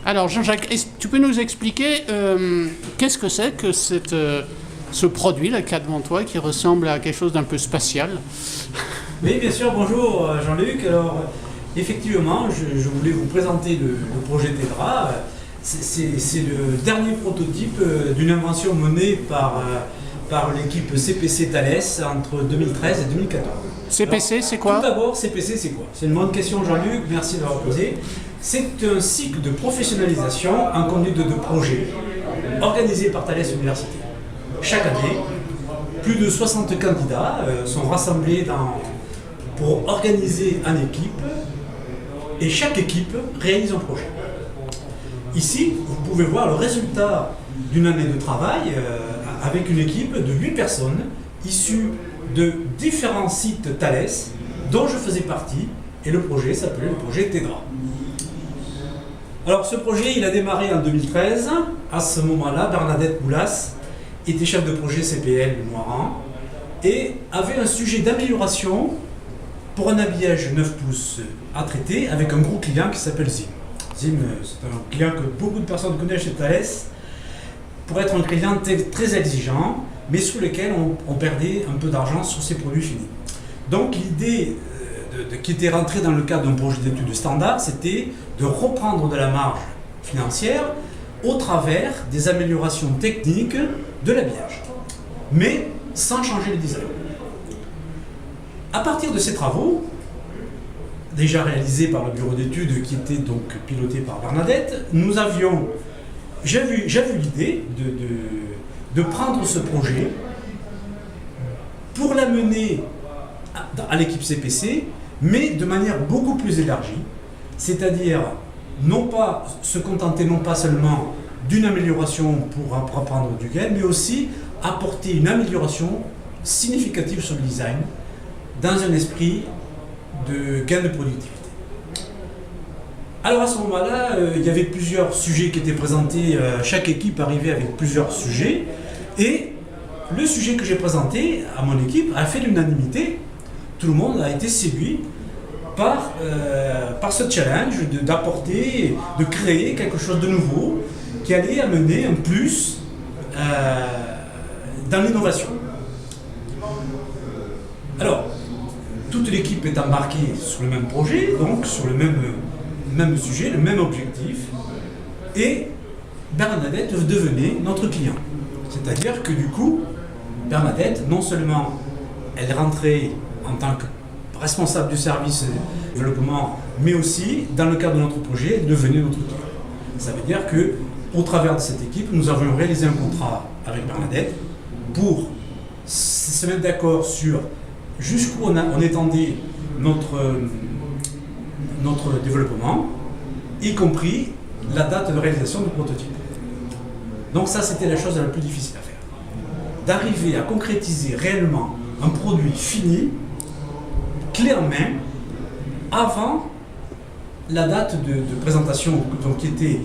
Alors Jean-Jacques, tu peux nous expliquer qu'est-ce que c'est que ce produit là qu'il y a devant toi qui ressemble à quelque chose d'un peu spatial? Oui, bien sûr, bonjour Jean-Luc. Alors, effectivement, je voulais vous présenter le projet TEDRA. C'est le dernier prototype d'une invention menée par l'équipe CPC Thales entre 2013 et 2014. CPC, c'est quoi? Tout d'abord, CPC, c'est quoi? C'est une bonne question, Jean-Luc, merci de l'avoir posée. C'est un cycle de professionnalisation en conduite de projet organisé par Thales Université. Chaque année, plus de 60 candidats sont rassemblés pour organiser une équipe et chaque équipe réalise un projet. Ici, vous pouvez voir le résultat d'une année de travail avec une équipe de 8 personnes issues de différents sites Thales dont je faisais partie et le projet s'appelait le projet TEDRA. Alors ce projet, il a démarré en 2013. À ce moment-là, Bernadette Boulas était chef de projet CPL du Noiran et avait un sujet d'amélioration pour un habillage 9 pouces à traiter avec un gros client qui s'appelle ZIM. ZIM, c'est un client que beaucoup de personnes connaissent chez Thales pour être un client très exigeant, mais sur lequel on perdait un peu d'argent sur ses produits finis. Donc l'idée qui était rentrée dans le cadre d'un projet d'études standard, c'était de reprendre de la marge financière au travers des améliorations techniques de l'habillage, mais sans changer le design. À partir de ces travaux, déjà réalisés par le bureau d'études qui était donc piloté par Bernadette, j'ai vu l'idée de prendre ce projet pour l'amener à l'équipe CPC, mais de manière beaucoup plus élargie, c'est-à-dire se contenter non pas seulement d'une amélioration pour apprendre du gain, mais aussi apporter une amélioration significative sur le design dans un esprit de gain de productivité. Alors à ce moment-là, il y avait plusieurs sujets qui étaient présentés, chaque équipe arrivait avec plusieurs sujets, et le sujet que j'ai présenté à mon équipe a fait l'unanimité. Tout le monde a été séduit par ce challenge d'apporter, de créer quelque chose de nouveau qui allait amener un plus dans l'innovation. Alors, toute l'équipe est embarquée sur le même projet, donc sur le même sujet, le même objectif, et Bernadette devenait notre client. C'est-à-dire que du coup, Bernadette, non seulement elle rentrait en tant que responsable du service de développement, mais aussi, dans le cadre de notre projet, elle devenait notre client. Ça veut dire qu'au travers de cette équipe, nous avions réalisé un contrat avec Bernadette pour se mettre d'accord sur jusqu'où on étendait notre développement, y compris la date de réalisation du prototype. Donc ça, c'était la chose la plus difficile à faire. D'arriver à concrétiser réellement un produit fini, clé en main, avant la date de présentation, donc, qui était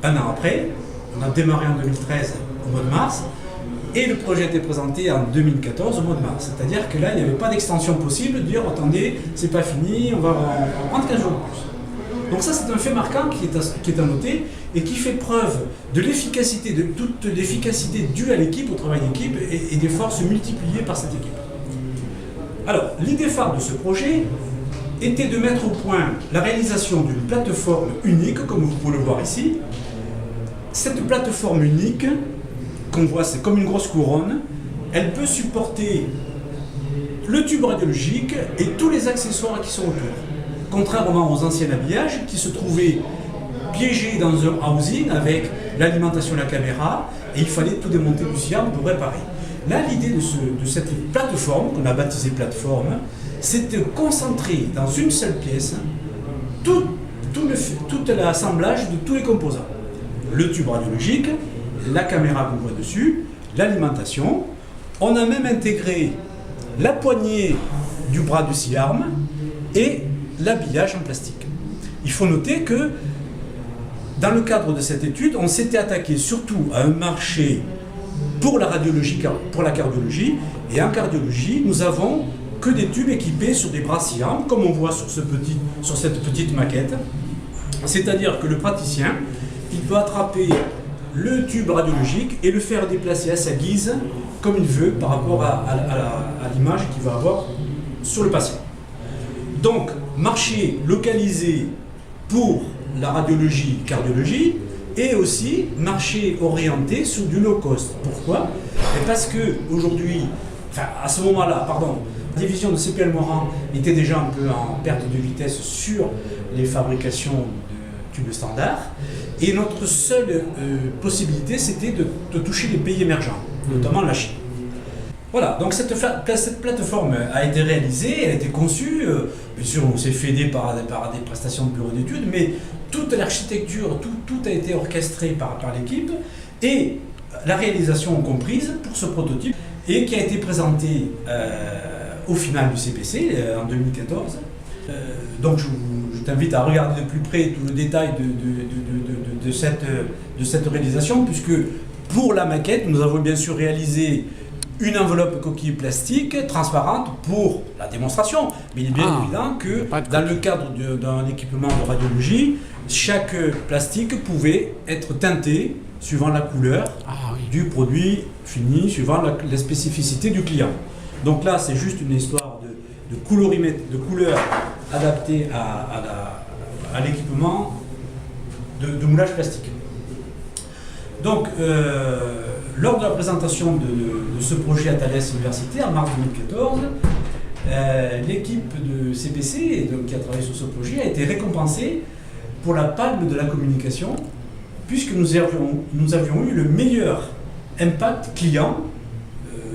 un an après. On a démarré en 2013 au mois de mars, et le projet a été présenté en 2014 au mois de mars. C'est-à-dire que là, il n'y avait pas d'extension possible de dire attendez, c'est pas fini, on va prendre 15 jours de plus. Donc ça, c'est un fait marquant qui est à noter et qui fait preuve de l'efficacité, de toute l'efficacité due à l'équipe, au travail d'équipe et des forces multipliées par cette équipe. Alors, l'idée phare de ce projet était de mettre au point la réalisation d'une plateforme unique, comme vous pouvez le voir ici. Cette plateforme unique, qu'on voit, c'est comme une grosse couronne, elle peut supporter le tube radiologique et tous les accessoires qui sont autour. Contrairement aux anciens habillages qui se trouvaient piégés dans un housing avec l'alimentation de la caméra et il fallait tout démonter du SIAM pour réparer. Là, l'idée de cette plateforme, qu'on a baptisée plateforme, c'est de concentrer dans une seule pièce tout l'assemblage de tous les composants. Le tube radiologique, la caméra qu'on voit dessus, l'alimentation. On a même intégré la poignée du bras du SIARM et l'habillage en plastique. Il faut noter que dans le cadre de cette étude, on s'était attaqué surtout à un marché pour la radiologie, pour la cardiologie, et en cardiologie, nous avons que des tubes équipés sur des bras SIARM, comme on voit sur cette petite maquette. C'est-à-dire que le praticien il peut attraper le tube radiologique et le faire déplacer à sa guise, comme il veut, par rapport à l'image qu'il va avoir sur le patient. Donc, marché localisé pour la radiologie, cardiologie, et aussi marché orienté sur du low cost. Pourquoi? Et parce que aujourd'hui, enfin à ce moment-là, pardon, la division de CPL Moran était déjà un peu en perte de vitesse sur les fabrications de tubes standards. Et notre seule possibilité, c'était de toucher les pays émergents, notamment la Chine. Voilà, donc cette plateforme a été réalisée, elle a été conçue, bien sûr on s'est fait aider par des prestations de bureau d'études, mais toute l'architecture, tout a été orchestré par l'équipe, et la réalisation comprise pour ce prototype, et qui a été présenté au final du CPC en 2014. Donc je t'invite à regarder de plus près tout le détail de cette réalisation, puisque pour la maquette, nous avons bien sûr réalisé une enveloppe coquille plastique transparente pour la démonstration. Mais il est bien évident que dans le cadre d'un équipement de radiologie, chaque plastique pouvait être teinté suivant la couleur du produit fini, suivant la spécificité du client. Donc là, c'est juste une histoire de colorimètre, de couleur adaptée à l'équipement de moulage plastique. Donc, lors de la présentation de ce projet à Thales Université en mars 2014, l'équipe de CPC qui a travaillé sur ce projet a été récompensée pour la palme de la communication, puisque nous avions eu le meilleur impact client,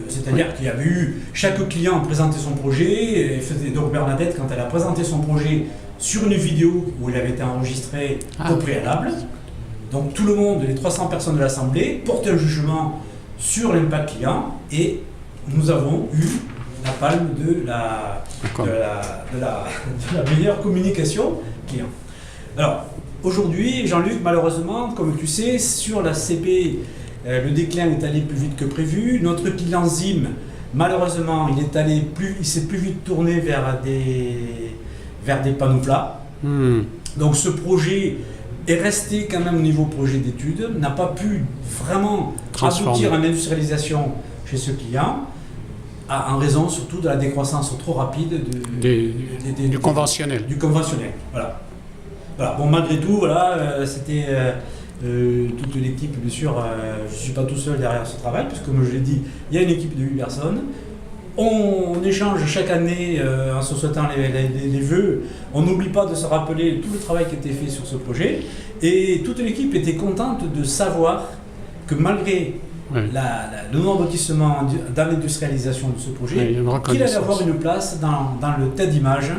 c'est-à-dire qu'il y avait eu, chaque client présentait son projet, et donc Bernadette, quand elle a présenté son projet sur une vidéo où il avait été enregistré au préalable, donc tout le monde, les 300 personnes de l'Assemblée, portent un jugement sur l'impact client, et nous avons eu la palme de la meilleure communication client. Alors, aujourd'hui, Jean-Luc, malheureusement, comme tu sais, sur la CP, le déclin est allé plus vite que prévu. Notre client ZIM, malheureusement, il s'est plus vite tourné vers des panneaux plats. Donc ce projet est resté quand même au niveau projet d'études, n'a pas pu vraiment aboutir à l'industrialisation chez ce client, en raison surtout de la décroissance trop rapide du conventionnel. Du conventionnel, voilà. Bon, malgré tout, c'était toute l'équipe, bien sûr, je ne suis pas tout seul derrière ce travail, puisque comme je l'ai dit, il y a une équipe de 8 personnes. On échange chaque année en se souhaitant les vœux. On n'oublie pas de se rappeler tout le travail qui a été fait sur ce projet. Et toute l'équipe était contente de savoir que malgré le non-aboutissement dans l'industrialisation de ce projet, qu'il allait avoir une place dans le TED Image.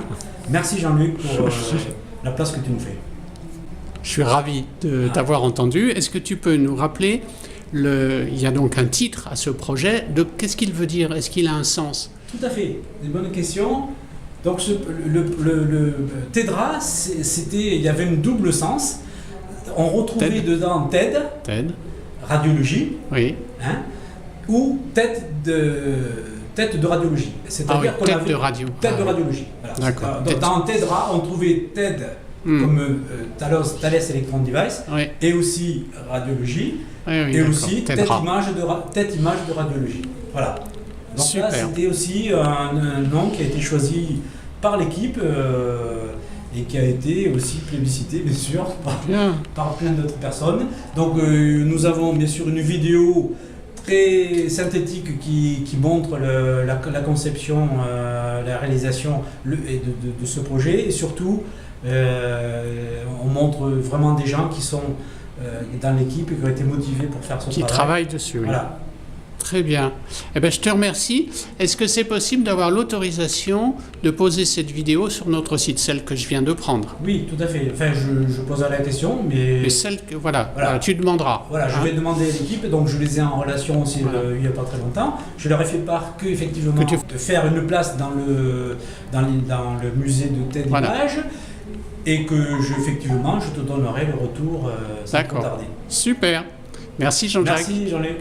Merci Jean-Luc pour la place que tu nous fais. Je suis ravi de t'avoir entendu. Est-ce que tu peux nous rappeler, il y a donc un titre à ce projet, qu'est-ce qu'il veut dire? Est-ce qu'il a un sens? Tout à fait, des bonnes questions. Donc le TEDRA, il y avait un double sens. On retrouvait dedans TED, radiologie, ou tête de radiologie. C'est-à-dire tête de radio. Tête de radiologie. Voilà. D'accord. Dans TEDRA, on trouvait TED comme Thales Electron Device, et aussi radiologie, et aussi tête image de radiologie. Voilà. Donc super. Là, c'était aussi un nom qui a été choisi par l'équipe et qui a été aussi plébiscité, bien sûr, par plein d'autres personnes. Donc nous avons bien sûr une vidéo très synthétique qui montre la conception, la réalisation de ce projet, et surtout on montre vraiment des gens qui sont dans l'équipe et qui ont été motivés pour faire ce travail. Qui travaillent dessus, voilà. Très bien. Eh bien, je te remercie. Est-ce que c'est possible d'avoir l'autorisation de poser cette vidéo sur notre site, celle que je viens de prendre? Oui, tout à fait. Enfin, je poserai la question, mais celle que, voilà, tu demanderas. Voilà, je vais demander à l'équipe, donc je les ai en relation aussi il n'y a pas très longtemps. Je leur ai fait part qu'effectivement, de faire une place dans le musée de TED Image, et que effectivement, je te donnerai le retour sans trop tarder. Super. Merci Jean-Jacques. Merci Jean-Luc.